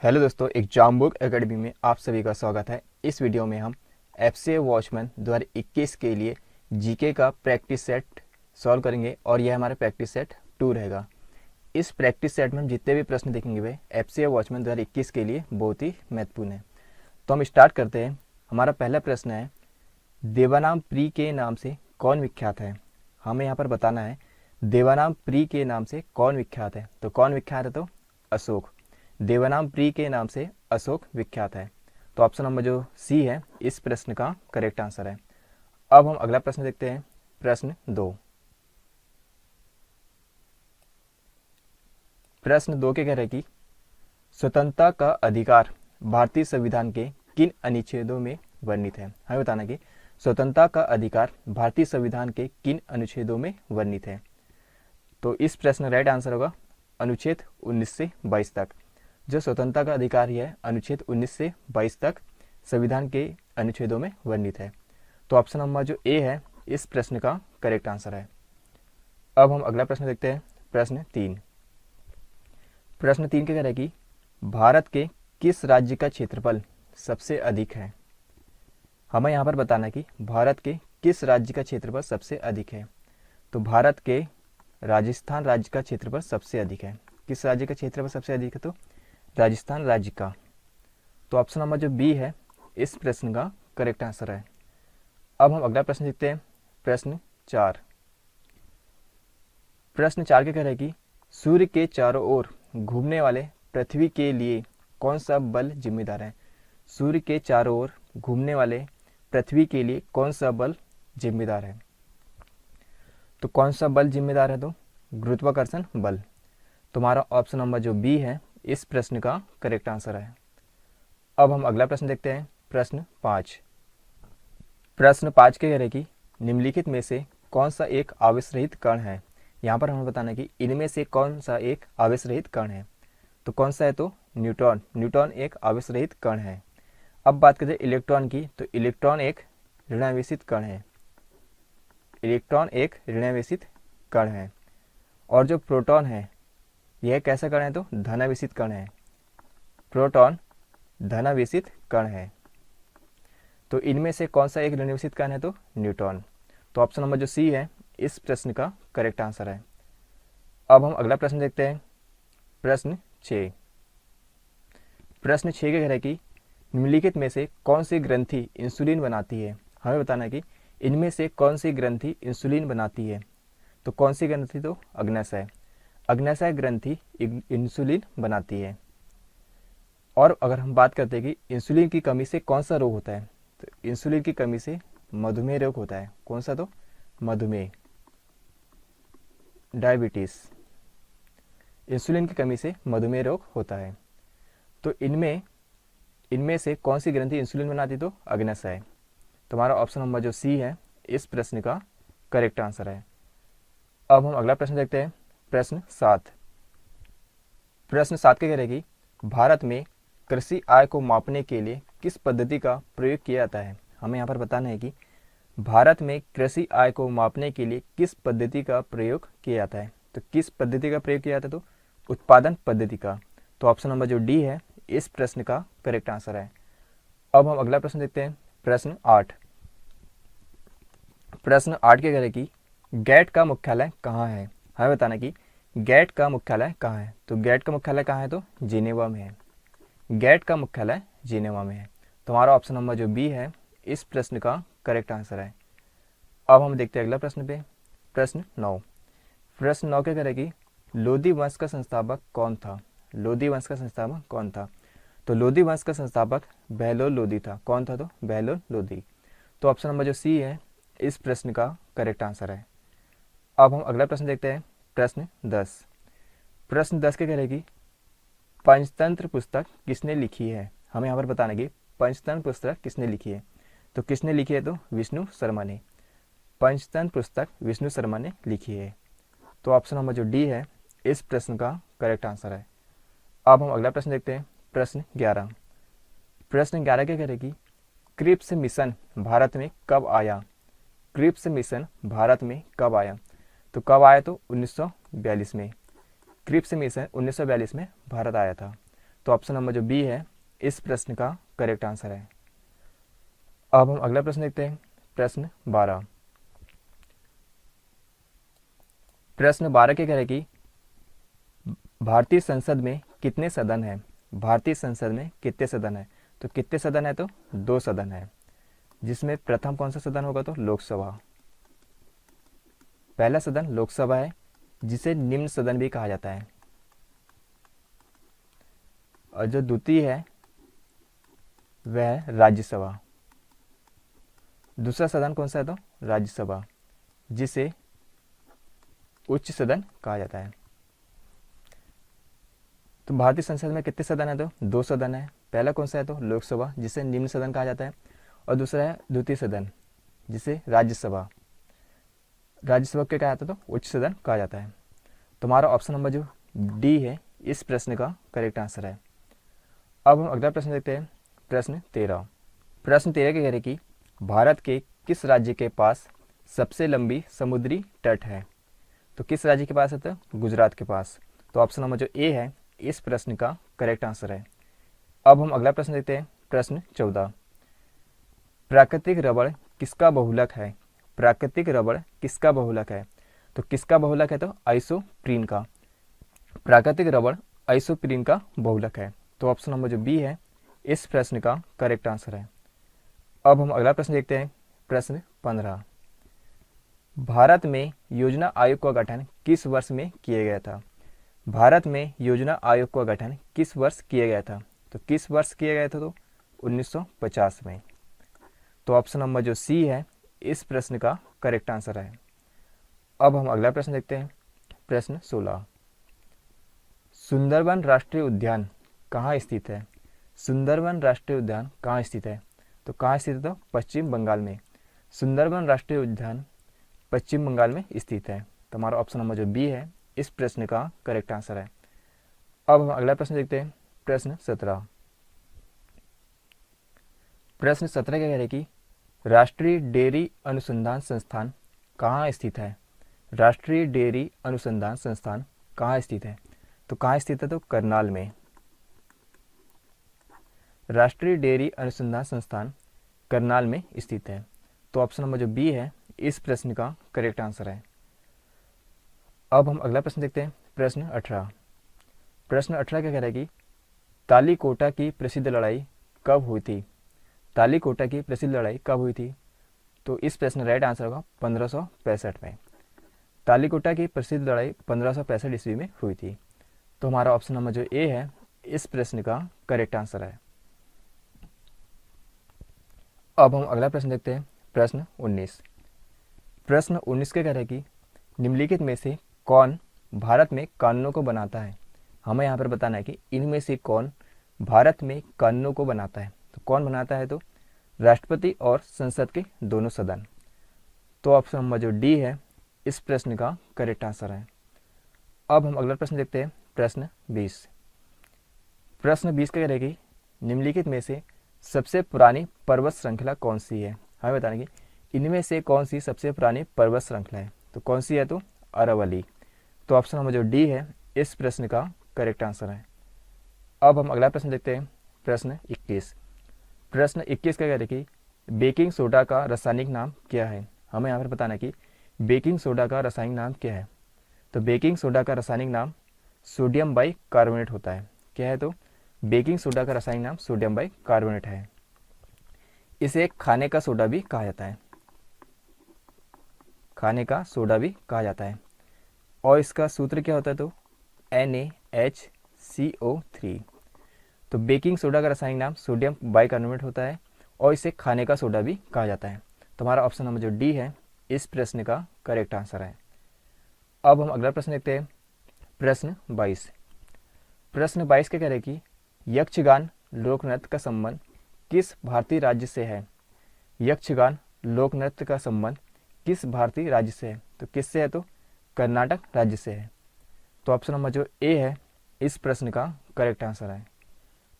Hello दोस्तों, exam book academy में आप सभी का स्वागत है। इस वीडियो में हम एफसीए वॉचमैन 2021 के लिए जीके का प्रैक्टिस सेट सॉल्व करेंगे और यह हमारा प्रैक्टिस सेट 2 रहेगा। इस प्रैक्टिस सेट में हम जितने भी प्रश्न देखेंगे वे एफसीए वॉचमैन 2021 के लिए बहुत ही महत्वपूर्ण है। तो हम स्टार्ट करते हैं। हमारा पहला प्रश्न है, देवानाम प्री के नाम से कौन विख्यात है। हमें यहाँ पर बताना है देवानाम प्री के नाम से कौन विख्यात है। तो कौन विख्यात है? तो अशोक। देवानाम प्री के नाम से अशोक विख्यात है। तो ऑप्शन नंबर जो सी है इस प्रश्न का करेक्ट आंसर है। अब हम अगला प्रश्न देखते हैं, प्रश्न 2। प्रश्न 2 के कह रहे कि स्वतंत्रता का अधिकार भारतीय संविधान के किन अनुच्छेदों में वर्णित है। हमें बताना कि स्वतंत्रता का अधिकार भारतीय संविधान के किन अनुच्छेदों में वर्णित है। तो इस प्रश्न राइट आंसर होगा अनुच्छेद 19 से 22 तक। जो स्वतंत्रता का अधिकार है अनुच्छेद 19 से 22 तक संविधान के अनुच्छेदों में वर्णित है। तो ऑप्शन नंबर जो ए है इस प्रश्न का करेक्ट आंसर है। अब हम अगला प्रश्न देखते हैं, प्रश्न 3। प्रश्न 3 के कह रहे हैं कि भारत के किस राज्य का क्षेत्रफल सबसे अधिक है। हमें यहाँ पर बताना कि भारत के किस राज्य का क्षेत्रफल सबसे अधिक है। तो भारत के राजस्थान राज्य का क्षेत्रफल सबसे अधिक है। किस राज्य का क्षेत्रफल सबसे अधिक है? तो राजस्थान राज्य का। तो ऑप्शन नंबर जो बी है इस प्रश्न का करेक्ट आंसर है। अब हम अगला प्रश्न देखते हैं, प्रश्न 4। प्रश्न 4 के कह रहे हैं कि सूर्य के चारों ओर घूमने वाले पृथ्वी के लिए कौन सा बल जिम्मेदार है। सूर्य के चारों ओर घूमने वाले पृथ्वी के लिए कौन सा बल जिम्मेदार है। तो कौन सा बल जिम्मेदार है? तो गुरुत्वाकर्षण बल। तुम्हारा ऑप्शन नंबर जो बी है इस प्रश्न का करेक्ट आंसर है। अब हम अगला प्रश्न देखते हैं, प्रश्न 5। प्रश्न 5 के कह रहे कि निम्नलिखित में से कौन सा एक आवेश रहित कण है। यहाँ पर हमें बताना है कि इनमें से कौन सा एक आवेश रहित कण है। तो कौन सा है? तो न्यूट्रॉन। न्यूट्रॉन एक आवेश रहित कण है। अब बात करें इलेक्ट्रॉन की, तो इलेक्ट्रॉन एक ऋणावेशित कण है। इलेक्ट्रॉन एक ऋणावेशित कण है। और जो प्रोटॉन है यह कैसा कण है? तो धनावेशित कण है। प्रोटॉन धनावेशित कण है। तो इनमें से कौन सा एक ऋणावेशित कण है? तो न्यूट्रॉन। तो ऑप्शन नंबर जो सी है इस प्रश्न का करेक्ट आंसर है। अब हम अगला प्रश्न देखते हैं, प्रश्न 6। प्रश्न 6 के कह रहे कि निम्नलिखित में से कौन सी ग्रंथि इंसुलिन बनाती है। हमें बताना है कि इनमें से कौन सी ग्रंथि इंसुलिन बनाती है। तो कौन सी ग्रंथि? तो अग्न्याशय। अग्न्याशय ग्रंथि इंसुलिन बनाती है। और अगर हम बात करते हैं कि इंसुलिन की कमी से कौन सा रोग होता है, तो इंसुलिन की कमी से मधुमेह रोग होता है। कौन सा? तो मधुमेह, डायबिटीज। इंसुलिन की कमी से मधुमेह रोग होता है। तो इनमें से कौन सी ग्रंथि इंसुलिन बनाती? तो अग्न्याशय। तुम्हारा ऑप्शन नंबर जो सी है इस प्रश्न का करेक्ट आंसर है। अब हम अगला प्रश्न देखते हैं, प्रश्न 7। प्रश्न 7 के कह रहे कि भारत में कृषि आय को मापने के लिए किस पद्धति का प्रयोग किया जाता है। हमें यहाँ पर बताना है कि भारत में कृषि आय को मापने के लिए किस पद्धति का प्रयोग किया जाता है। तो किस पद्धति का प्रयोग किया जाता है? तो उत्पादन पद्धति का। तो ऑप्शन नंबर जो डी है इस प्रश्न का करेक्ट आंसर है। अब हम अगला प्रश्न देखते हैं, प्रश्न 8। प्रश्न 8 के कह रहे कि गैट का मुख्यालय कहाँ है। हमें बताना कि गैट का मुख्यालय कहाँ है। तो गैट का मुख्यालय कहाँ है? तो जिनेवा में है। गैट का मुख्यालय जिनेवा में है। तुम्हारा ऑप्शन नंबर जो बी है इस प्रश्न का करेक्ट आंसर है। अब हम देखते हैं अगला प्रश्न पे, प्रश्न 9। प्रश्न 9 के कह रहे कि लोधी वंश का संस्थापक कौन था। लोधी वंश का संस्थापक कौन था? तो लोधी वंश का संस्थापक बहलोल लोधी था। कौन था? तो बहलोल लोधी। तो ऑप्शन नंबर जो सी है इस प्रश्न का करेक्ट आंसर है। अब हम अगला प्रश्न देखते हैं, प्रश्न 10। प्रश्न 10 के कह रहे कि पंचतंत्र पुस्तक किसने लिखी है। हमें यहाँ पर बताना कि पंचतंत्र पुस्तक किसने लिखी है। तो किसने लिखी है? तो विष्णु शर्मा ने। पंचतंत्र पुस्तक विष्णु शर्मा ने लिखी है। तो ऑप्शन नंबर जो डी है इस प्रश्न का करेक्ट आंसर है। अब हम अगला प्रश्न देखते हैं, प्रश्न 11। प्रश्न 11 के कह रहे कि क्रिप्स मिशन भारत में कब आया। क्रिप्स मिशन भारत में कब आया? तो कब आया? तो 1942 में। क्रिप्स मिशन 1942 में भारत आया था। तो ऑप्शन नंबर जो बी है इस प्रश्न का करेक्ट आंसर है। अब हम अगला प्रश्न देखते हैं, प्रश्न 12। प्रश्न 12 के कह रहे कि भारतीय संसद में कितने सदन हैं? भारतीय संसद में कितने सदन है? तो कितने सदन है? तो 2 सदन है, जिसमें प्रथम कौन सा सदन होगा? तो लोकसभा। पहला सदन लोकसभा है, जिसे निम्न सदन भी कहा जाता है, और जो द्वितीय है वह है राज्यसभा। दूसरा सदन कौन सा है? तो राज्यसभा, जिसे उच्च सदन कहा जाता है। तो भारतीय संसद में कितने सदन है? तो 2 सदन है। पहला कौन सा है? तो लोकसभा, जिसे निम्न सदन कहा जाता है, और दूसरा है द्वितीय सदन, जिसे राज्यसभा। राज्यसभा के कहा जाता है तो उच्च सदन कहा जाता है। तुम्हारा ऑप्शन नंबर जो डी है इस प्रश्न का करेक्ट आंसर है। अब हम अगला प्रश्न देखते हैं, प्रश्न 13। प्रश्न 13 के कह रहे कि भारत के किस राज्य के पास सबसे लंबी समुद्री तट है? तो किस राज्य के पास है? तो गुजरात के पास। तो ऑप्शन नंबर जो ए है इस प्रश्न का करेक्ट आंसर है। अब हम अगला प्रश्न देखते हैं, प्रश्न 14। प्राकृतिक रबड़ किसका बहुलक है? प्राकृतिक रबड़ किसका बहुलक है? तो किसका बहुलक है? तो आइसोप्रीन का। प्राकृतिक रबड़ आइसोप्रीन का बहुलक है। तो ऑप्शन नंबर जो बी है इस प्रश्न का करेक्ट आंसर है। अब हम अगला प्रश्न देखते हैं, प्रश्न 15। भारत में योजना आयोग का गठन किस वर्ष में किया गया था? भारत में योजना आयोग का गठन किस वर्ष किया गया था? तो किस वर्ष किया गया था? तो 1950 में। तो ऑप्शन नंबर जो सी है इस प्रश्न का करेक्ट आंसर है। अब हम अगला प्रश्न देखते हैं, प्रश्न 16। सुंदरबन राष्ट्रीय उद्यान कहाँ स्थित है? सुंदरबन राष्ट्रीय उद्यान कहाँ स्थित है? तो कहाँ स्थित है? तो पश्चिम बंगाल में। सुंदरबन राष्ट्रीय उद्यान पश्चिम बंगाल में स्थित है। तो हमारा ऑप्शन नंबर जो बी है इस प्रश्न का करेक्ट आंसर है। अब हम अगला प्रश्न देखते हैं, प्रश्न 17। प्रश्न 17 क्या कह रहे हैं कि राष्ट्रीय डेयरी अनुसंधान संस्थान कहाँ स्थित है? राष्ट्रीय डेयरी अनुसंधान संस्थान कहाँ स्थित है? तो कहाँ स्थित है? तो करनाल में। राष्ट्रीय डेयरी अनुसंधान संस्थान करनाल में स्थित है। तो ऑप्शन नंबर जो बी है इस प्रश्न का करेक्ट आंसर है। अब हम अगला प्रश्न देखते हैं, प्रश्न 18। प्रश्न 18 क्या कह रहा है कि तालीकोटा की प्रसिद्ध लड़ाई कब हुई थी? तालीकोटा की प्रसिद्ध लड़ाई कब हुई थी? तो इस प्रश्न राइट आंसर होगा 1565 में। तालीकोटा की प्रसिद्ध लड़ाई 1565 ईस्वी में हुई थी। तो हमारा ऑप्शन नंबर जो ए है इस प्रश्न का करेक्ट आंसर है। अब हम अगला प्रश्न देखते हैं, प्रश्न 19। प्रश्न 19 के कह रहे हैं कि निम्नलिखित में से कौन भारत में कानूनों को बनाता है? हमें यहाँ पर बताना है कि इनमें से कौन भारत में कानूनों को बनाता है। तो कौन बनाता है? तो राष्ट्रपति और संसद के दोनों सदन। तो ऑप्शन नंबर जो डी है इस प्रश्न का करेक्ट आंसर है। अब हम अगला प्रश्न देखते हैं, प्रश्न 20। प्रश्न 20 का कह रहे हैं कि निम्नलिखित में से सबसे पुरानी पर्वत श्रृंखला कौन सी है? हमें बताना कि इनमें से कौन सी सबसे पुरानी पर्वत श्रृंखला है? तो कौन सी है? तो अरावली। तो ऑप्शन नंबर जो डी है इस प्रश्न का करेक्ट आंसर है। अब हम अगला प्रश्न देखते हैं, प्रश्न 21। प्रश्न 21 का कह रहे कि बेकिंग सोडा का रासायनिक नाम क्या है? हमें यहाँ पर बताना है कि बेकिंग सोडा का रासायनिक नाम क्या है। तो बेकिंग सोडा का रासायनिक नाम सोडियम बाइकार्बोनेट होता है। क्या है? तो बेकिंग सोडा का रासायनिक नाम सोडियम बाइकार्बोनेट है। इसे खाने का सोडा भी कहा जाता है, खाने का सोडा भी कहा जाता है। और इसका सूत्र क्या होता है? तो NaHCO3। तो बेकिंग सोडा का रासायनिक नाम सोडियम बाइकार्बोनेट होता है और इसे खाने का सोडा भी कहा जाता है। तो हमारा ऑप्शन नंबर जो डी है इस प्रश्न का करेक्ट आंसर है। अब हम अगला प्रश्न देखते हैं, प्रश्न 22। प्रश्न 22 क्या कह रहे हैं कि यक्षगान लोक नृत्य का संबंध किस भारतीय राज्य से है? यक्षगान लोक नृत्य का संबंध किस भारतीय राज्य से है? तो किससे है? तो कर्नाटक राज्य से है। तो ऑप्शन नंबर जो ए है इस प्रश्न का करेक्ट आंसर है।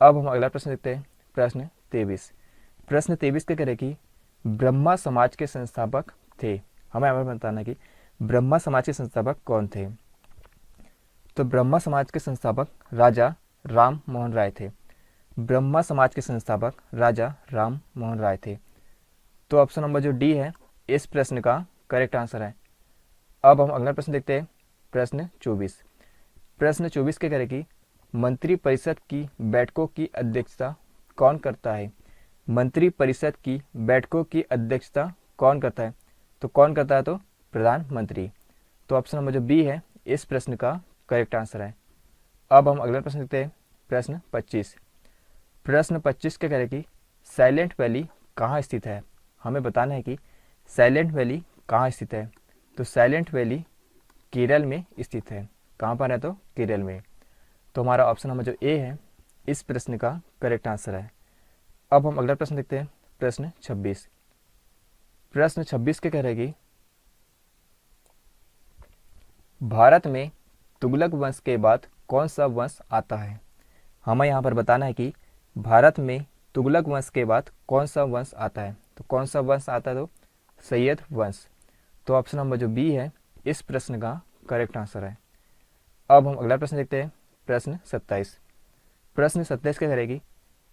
अब हम अगला प्रश्न देखते हैं, प्रश्न 23। प्रश्न 23 के कह रहे कि ब्रह्मा समाज के संस्थापक थे। हमें यहाँ पर बताना है कि ब्रह्मा समाज के संस्थापक कौन थे। तो ब्रह्मा समाज के संस्थापक राजा राम मोहन राय थे। ब्रह्मा समाज के संस्थापक राजा राम मोहन राय थे। तो ऑप्शन नंबर जो डी है इस प्रश्न का करेक्ट आंसर है। अब हम अगला प्रश्न देखते हैं, प्रश्न 24। प्रश्न 24 के करें कि मंत्रिपरिषद की बैठकों की अध्यक्षता कौन करता है। मंत्रिपरिषद की बैठकों की अध्यक्षता कौन करता है? तो कौन करता है? तो प्रधानमंत्री। तो ऑप्शन नंबर जो बी है इस प्रश्न का करेक्ट आंसर है। अब हम अगला प्रश्न देखते हैं, प्रश्न 25। प्रश्न 25 के करें कि साइलेंट वैली कहाँ स्थित है। हमें बताना है कि साइलेंट वैली कहाँ स्थित है। तो साइलेंट वैली केरल में स्थित है। कहाँ पर है? तो केरल में। तो हमारा ऑप्शन नंबर जो ए है इस प्रश्न का करेक्ट आंसर है। अब हम अगला प्रश्न देखते हैं, प्रश्न 26। प्रश्न 26 के कह रहे कि भारत में तुगलक वंश के बाद कौन सा वंश आता है। हमें यहाँ पर बताना है कि भारत में तुगलक वंश के बाद कौन सा वंश आता है। तो कौन सा वंश आता है? तो सैयद वंश। तो ऑप्शन नंबर जो बी है इस प्रश्न का करेक्ट आंसर है। अब हम अगला प्रश्न देखते हैं, प्रश्न 27। प्रश्न 27 क्या करेगी,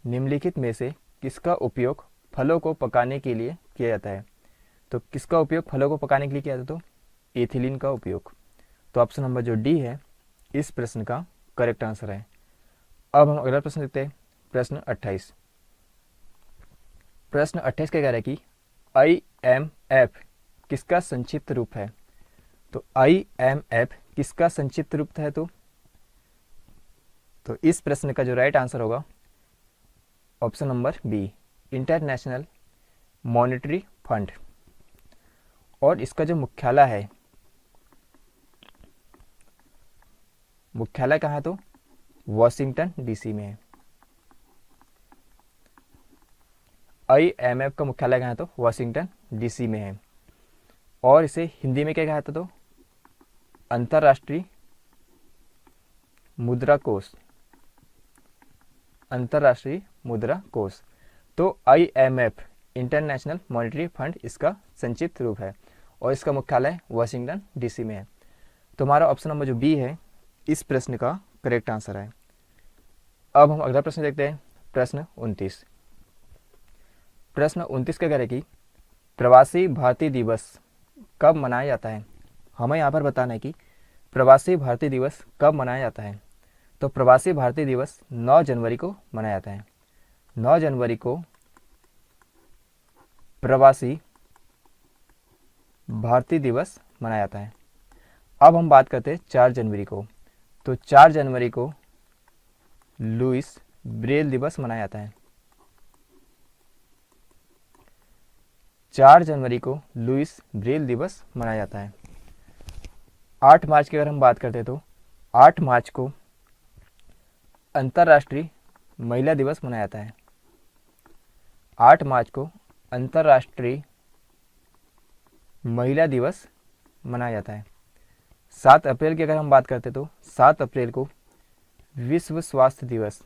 निम्नलिखित में से किसका उपयोग फलों को पकाने के लिए किया जाता है। तो किसका उपयोग फलों को पकाने के लिए किया जाता है? तो एथिलीन का उपयोग। तो ऑप्शन नंबर जो डी है इस प्रश्न का करेक्ट आंसर है। अब हम अगला प्रश्न देखते हैं, प्रश्न 28। प्रश्न 28 क्या कह रहा है कि IMF किसका संक्षिप्त रूप है। तो IMF किसका संक्षिप्त रूप है? तो इस प्रश्न का जो राइट आंसर होगा option number B, international monetary fund. और इसका जो मुख्यालय है, मुख्यालय कहाँ है? तो वॉशिंगटन DC में है। IMF का मुख्यालय कहाँ है? तो वॉशिंगटन DC में है। और इसे हिंदी में क्या कहा था? तो अंतर्राष्ट्रीय मुद्रा कोष, अंतर्राष्ट्रीय मुद्रा कोष। तो IMF इंटरनेशनल मॉनेटरी फंड इसका संक्षिप्त रूप है और इसका मुख्यालय वॉशिंगटन DC में है। तो हमारा ऑप्शन नंबर जो बी है इस प्रश्न का करेक्ट आंसर है। अब हम अगला प्रश्न देखते हैं, प्रश्न 29। प्रश्न 29 क्या कह रहे कि प्रवासी भारतीय दिवस कब मनाया जाता है। हमें यहाँ पर बताना है कि प्रवासी भारतीय दिवस कब मनाया जाता है। तो प्रवासी भारतीय दिवस 9 जनवरी को मनाया जाता है। 9 जनवरी को प्रवासी भारतीय दिवस मनाया जाता है। अब हम बात करते हैं 4 जनवरी को। तो 4 जनवरी को लुईस ब्रेल दिवस मनाया जाता है। 4 जनवरी को लुईस ब्रेल दिवस मनाया जाता है। 8 मार्च की अगर हम बात करते हैं तो 8 मार्च को अंतर्राष्ट्रीय महिला दिवस मनाया जाता है। 8 मार्च को अंतर्राष्ट्रीय महिला दिवस मनाया जाता है। 7 अप्रैल की अगर हम बात करते हैं तो 7 अप्रैल को विश्व स्वास्थ्य दिवस,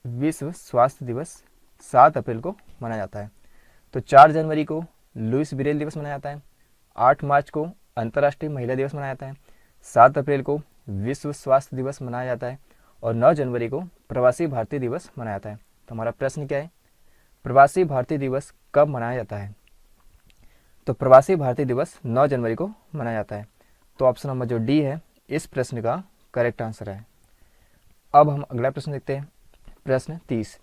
विश्व स्वास्थ्य दिवस 7 अप्रैल को मनाया जाता है। तो 4 जनवरी को लुईस ब्रेल दिवस मनाया जाता है। 8 मार्च को अंतर्राष्ट्रीय महिला दिवस मनाया जाता है। 7 अप्रैल को विश्व स्वास्थ्य दिवस मनाया जाता है और 9 जनवरी को प्रवासी भारतीय दिवस मनाया जाता है। तो हमारा प्रश्न क्या है, प्रवासी भारतीय दिवस कब मनाया जाता है। तो प्रवासी भारतीय दिवस 9 जनवरी को मनाया जाता है। तो ऑप्शन नंबर जो डी है इस प्रश्न का करेक्ट आंसर है। अब हम अगला प्रश्न देखते हैं, प्रश्न 30।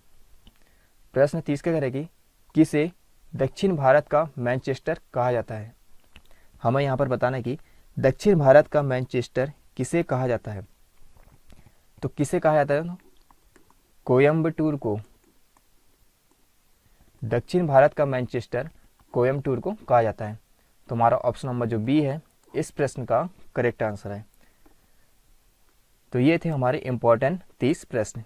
प्रश्न 30 क्या करेगी, किसे दक्षिण भारत का मैनचेस्टर कहा जाता है। हमें यहाँ पर बताना है कि दक्षिण भारत का मैनचेस्टर किसे कहा जाता है। तो किसे कहा जाता है, कोयम्बटूर को। दक्षिण भारत का मैनचेस्टर कोयम्बटूर को कहा जाता है। तो हमारा ऑप्शन नंबर जो बी है इस प्रश्न का करेक्ट आंसर है। तो ये थे हमारे इंपॉर्टेंट 30 प्रश्न।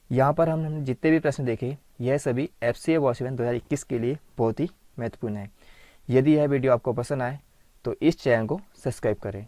यहाँ पर हमने जितने भी प्रश्न देखे यह सभी FCA वॉचमैन 2021 के लिए बहुत ही महत्वपूर्ण है। यदि यह वीडियो आपको पसंद आए तो इस चैनल को सब्सक्राइब करें।